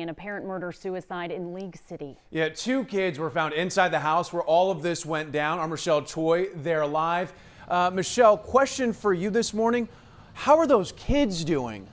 An apparent murder-suicide in League City. Yeah, 2 kids were found inside the house where all of this went down. I'm Michelle Choi. They're live. Michelle, question for you this morning. How are those kids doing?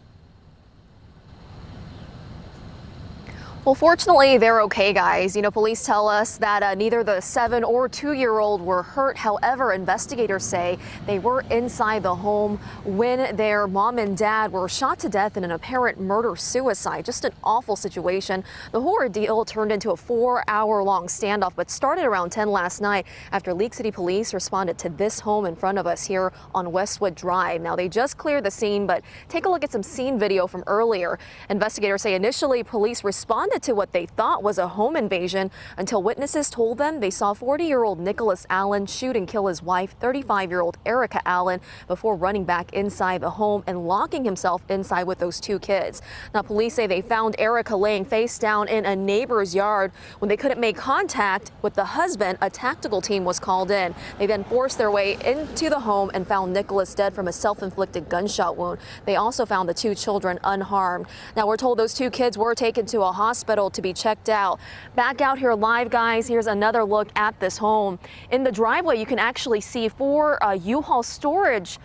Well, fortunately, they're okay, guys. Police tell us that neither the 7 or 2-year-old were hurt. However, investigators say they were inside the home when their mom and dad were shot to death in an apparent murder-suicide. Just an awful situation. The whole ordeal turned into a 4-hour-long standoff, but started around 10 last night after League City Police responded to this home in front of us here on Westwood Drive. Now, they just cleared the scene, but take a look at some scene video from earlier. Investigators say initially police responded to what they thought was a home invasion until witnesses told them they saw 40-year-old Nicholas Allen shoot and kill his wife, 35-year-old Erica Allen, before running back inside the home and locking himself inside with those 2 kids. Now, police say they found Erica laying face down in a neighbor's yard. When they couldn't make contact with the husband, a tactical team was called in. They then forced their way into the home and found Nicholas dead from a self-inflicted gunshot wound. They also found the 2 children unharmed. Now, we're told those 2 kids were taken to a hospital to be checked out. Back out here live, guys, here's another look at this home. In the driveway, you can actually see 4 U-Haul storage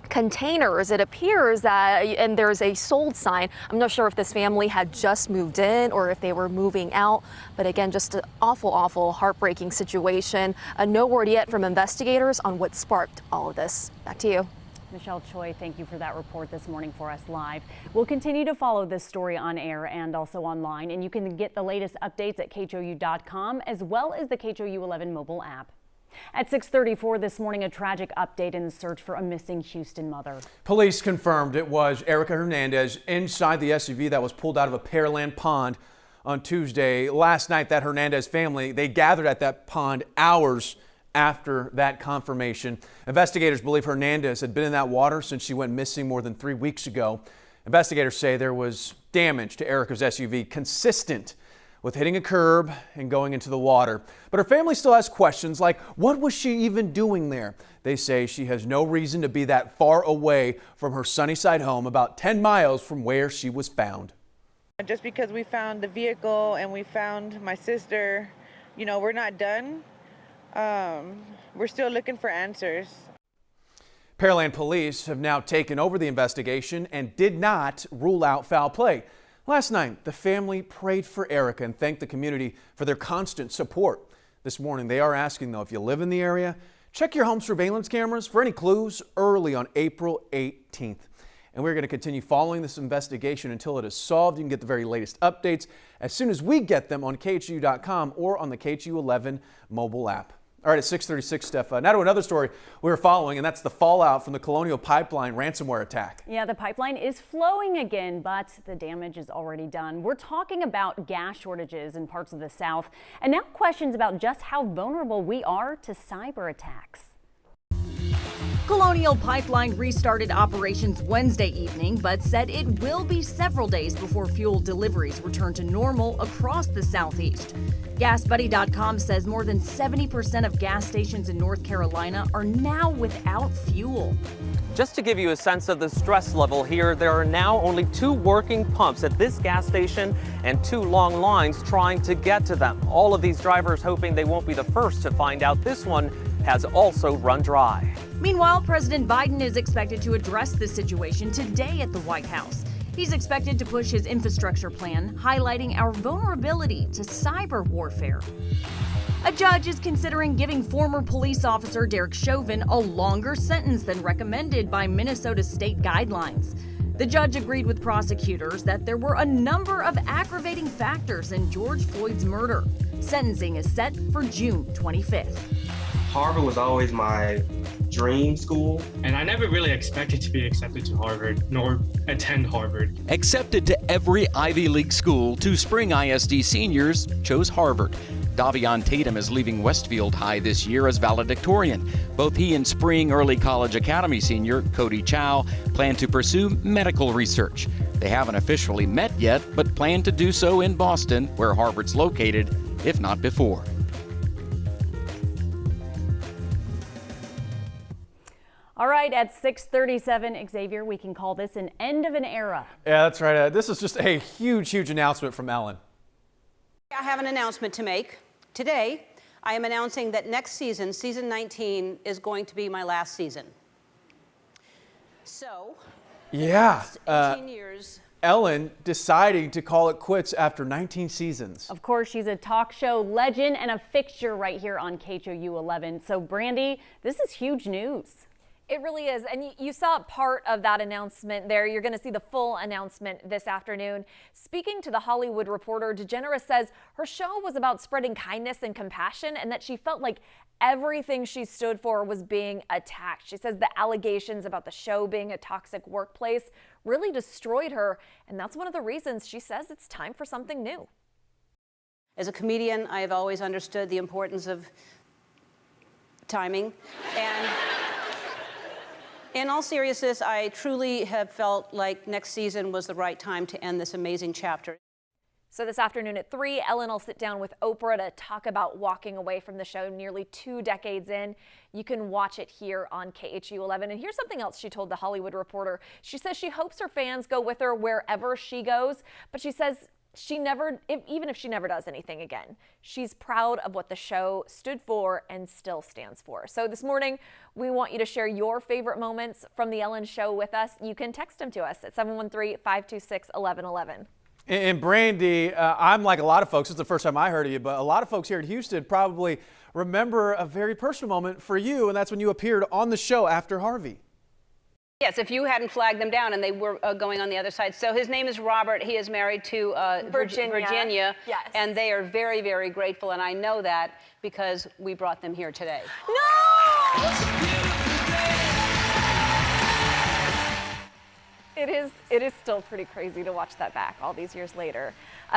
containers. It appears that, and there's a sold sign. I'm not sure if this family had just moved in or if they were moving out, but again, just an awful, heartbreaking situation. No word yet from investigators on what sparked all of this. Back to you. Michelle Choi, thank you for that report this morning for us live. We'll continue to follow this story on air and also online, and you can get the latest updates at KHOU.com as well as the KHOU 11 mobile app. At 6:34 this morning, a tragic update in the search for a missing Houston mother. Police confirmed it was Erica Hernandez inside the SUV that was pulled out of a Pearland pond on Tuesday. Last night, that Hernandez family, they gathered at that pond hours after that confirmation. Investigators believe Hernandez had been in that water since she went missing more than 3 weeks ago. Investigators say there was damage to Erica's SUV consistent with hitting a curb and going into the water. But her family still has questions like, what was she even doing there? They say she has no reason to be that far away from her Sunnyside home, about 10 miles from where she was found. Just because we found the vehicle and we found my sister, we're not done. We're still looking for answers. Pearland police have now taken over the investigation and did not rule out foul play. Last night, the family prayed for Erica and thanked the community for their constant support. This morning, they are asking, though, if you live in the area, check your home surveillance cameras for any clues early on April 18th. And we're going to continue following this investigation until it is solved. You can get the very latest updates as soon as we get them on KHOU.com or on the KHOU 11 mobile app. All right, at 6:36, Steph, now to another story we're following, and that's the fallout from the Colonial Pipeline ransomware attack. Yeah, the pipeline is flowing again, but the damage is already done. We're talking about gas shortages in parts of the South, and now questions about just how vulnerable we are to cyber attacks. Colonial Pipeline restarted operations Wednesday evening, but said it will be several days before fuel deliveries return to normal across the Southeast. GasBuddy.com says more than 70% of gas stations in North Carolina are now without fuel. Just to give you a sense of the stress level here, there are now only 2 working pumps at this gas station and 2 long lines trying to get to them. All of these drivers hoping they won't be the first to find out this one has also run dry. Meanwhile, President Biden is expected to address the situation today at the White House. He's expected to push his infrastructure plan, highlighting our vulnerability to cyber warfare. A judge is considering giving former police officer Derek Chauvin a longer sentence than recommended by Minnesota state guidelines. The judge agreed with prosecutors that there were a number of aggravating factors in George Floyd's murder. Sentencing is set for June 25th. Harvard was always my dream school. And I never really expected to be accepted to Harvard, nor attend Harvard. Accepted to every Ivy League school, 2 Spring ISD seniors chose Harvard. Davion Tatum is leaving Westfield High this year as valedictorian. Both he and Spring Early College Academy senior Cody Chow plan to pursue medical research. They haven't officially met yet, but plan to do so in Boston, where Harvard's located, if not before. All right, at 6:37, Xavier, we can call this an end of an era. Yeah, that's right. This is just a huge announcement from Ellen. I have an announcement to make. Today, I am announcing that next season, season 19, is going to be my last season. So, Yeah. 18 years. Ellen deciding to call it quits after 19 seasons. Of course, she's a talk show legend and a fixture right here on KHOU 11. So, Brandy, this is huge news. It really is. And you saw part of that announcement there. You're going to see the full announcement this afternoon. Speaking to The Hollywood Reporter, DeGeneres says her show was about spreading kindness and compassion, and that she felt like everything she stood for was being attacked. She says the allegations about the show being a toxic workplace really destroyed her, and that's one of the reasons she says it's time for something new. As a comedian, I have always understood the importance of timing. And in all seriousness, I truly have felt like next season was the right time to end this amazing chapter. So this afternoon at 3, Ellen will sit down with Oprah to talk about walking away from the show nearly 2 decades in. You can watch it here on KHOU 11. And here's something else she told The Hollywood Reporter. She says she hopes her fans go with her wherever she goes, but she says even if she never does anything again, she's proud of what the show stood for and still stands for. So this morning, we want you to share your favorite moments from the Ellen Show with us. You can text them to us at 713-526-1111. And Brandy, I'm like a lot of folks, it's the first time I heard of you, but a lot of folks here in Houston probably remember a very personal moment for you, and that's when you appeared on the show after Harvey. Yes, if you hadn't flagged them down and they were going on the other side. So his name is Robert. He is married to Virginia. Yes. And they are very, very grateful. And I know that because we brought them here today. No! It is still pretty crazy to watch that back all these years later.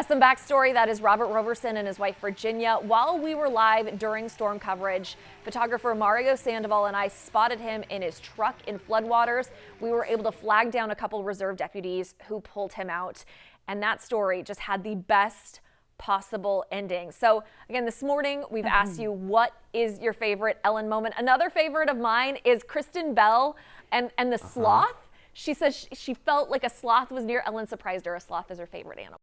Some backstory, that is Robert Roberson and his wife Virginia. While we were live during storm coverage, photographer Mario Sandoval and I spotted him in his truck in floodwaters. We were able to flag down a couple reserve deputies who pulled him out. And that story just had the best possible ending. So again, this morning we've asked you, what is your favorite Ellen moment? Another favorite of mine is Kristen Bell and the sloth. She says she felt like a sloth was near. Ellen surprised her. A sloth is her favorite animal.